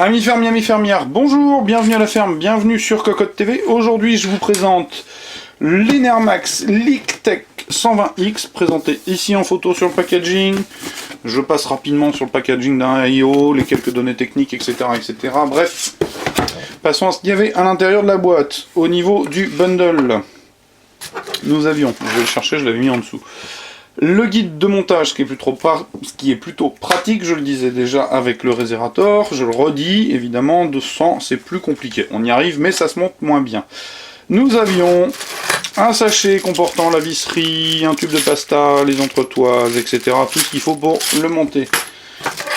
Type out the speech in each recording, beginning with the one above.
Amis fermiers, amis fermières, bonjour, bienvenue à la ferme, bienvenue sur Cocotte TV. Aujourd'hui, je vous présente l'Enermax LeakTech 120X, présenté ici en photo sur le packaging. Je passe rapidement sur le packaging d'un IO, les quelques données techniques, etc., etc. Bref, passons à ce qu'il y avait à l'intérieur de la boîte. Au niveau du bundle, nous avions, je vais le chercher, je l'avais mis en dessous. Le guide de montage, ce qui est plutôt pratique, je le disais déjà avec le Reserator, je le redis, évidemment, de 100 c'est plus compliqué. On y arrive, mais ça se monte moins bien. Nous avions un sachet comportant la visserie, un tube de pasta, les entretoises, etc. Tout ce qu'il faut pour le monter.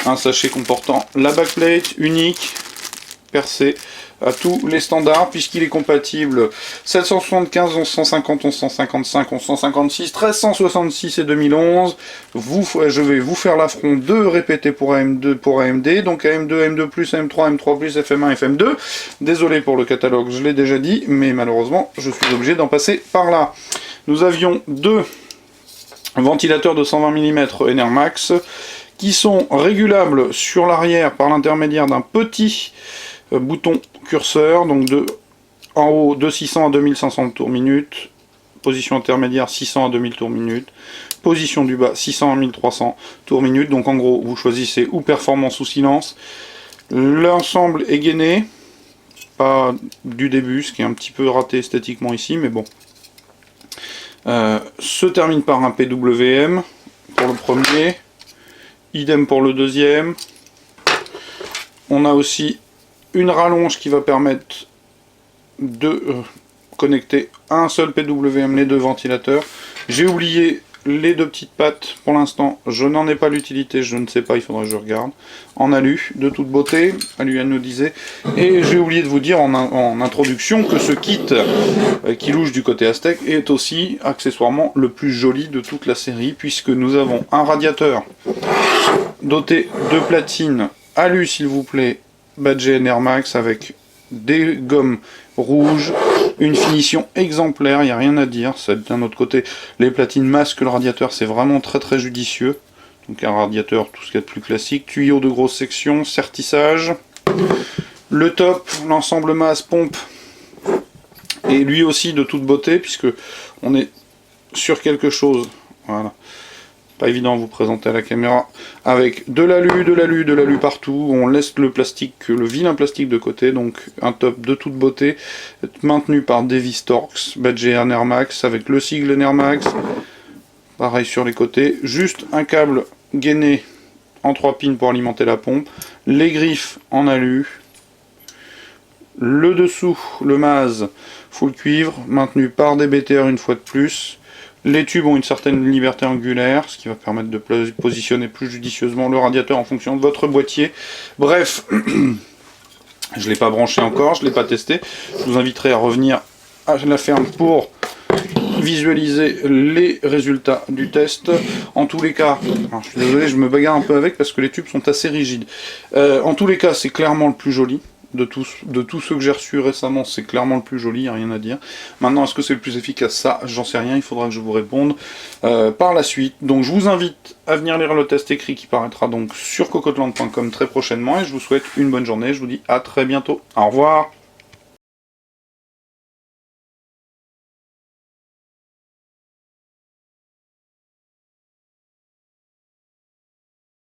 Un sachet comportant la backplate unique, percée à tous les standards, puisqu'il est compatible 775, 1150, 1155, 1156, 1366 et 2011. Je vais vous faire l'affront de répéter pour AMD, donc AM2, AM2+, AM3, AM3+, FM1, FM2. Désolé pour le catalogue, je l'ai déjà dit, mais malheureusement, je suis obligé d'en passer par là. Nous avions deux ventilateurs de 120 mm Enermax, qui sont régulables sur l'arrière par l'intermédiaire d'un petit bouton curseur, donc en haut de 600 à 2500 tours minute, position intermédiaire 600 à 2000 tours minute, position du bas 600 à 1300 tours minute, donc en gros vous choisissez ou performance ou silence. L'ensemble est gainé, pas du début, ce qui est un petit peu raté esthétiquement ici, mais bon. Se termine par un PWM pour le premier, idem pour le deuxième. On a aussi une rallonge qui va permettre de connecter un seul PWM, les deux ventilateurs. J'ai oublié les deux petites pattes, pour l'instant je n'en ai pas l'utilité, je ne sais pas, il faudrait que je regarde. En alu, de toute beauté, alu anodisé. Et j'ai oublié de vous dire en introduction que ce kit qui louche du côté Aztec est aussi accessoirement le plus joli de toute la série, puisque nous avons un radiateur doté de platines alu s'il vous plaît, badgé Enermax avec des gommes rouges, une finition exemplaire, il n'y a rien à dire. D'un autre côté, les platines masquent le radiateur, c'est vraiment très très judicieux. Donc un radiateur, tout ce qu'il y a de plus classique, tuyau de grosse section, sertissage, le top, l'ensemble masse, pompe, et lui aussi de toute beauté, puisque on est sur quelque chose, voilà. Pas évident à vous présenter à la caméra, avec de l'alu partout. On laisse le plastique, le vilain plastique de côté, donc un top de toute beauté, maintenu par Davis Torx, badgé Enermax, avec le sigle Enermax, pareil sur les côtés, juste un câble gainé en 3 pins pour alimenter la pompe, les griffes en alu, le dessous, le mase, full cuivre, maintenu par des BTR une fois de plus. Les tubes ont une certaine liberté angulaire, ce qui va permettre de positionner plus judicieusement le radiateur en fonction de votre boîtier. Bref, je ne l'ai pas branché encore, je ne l'ai pas testé. Je vous inviterai à revenir à la ferme pour visualiser les résultats du test. En tous les cas, alors je suis désolé, je me bagarre un peu avec parce que les tubes sont assez rigides. En tous les cas, c'est clairement le plus joli. De tous ceux que j'ai reçus récemment, c'est clairement le plus joli, il n'y a rien à dire. Maintenant, est-ce que c'est le plus efficace? Ça, j'en sais rien, il faudra que je vous réponde par la suite. Donc je vous invite à venir lire le test écrit qui paraîtra donc sur cocotteland.com très prochainement, et je vous souhaite une bonne journée, je vous dis à très bientôt. Au revoir.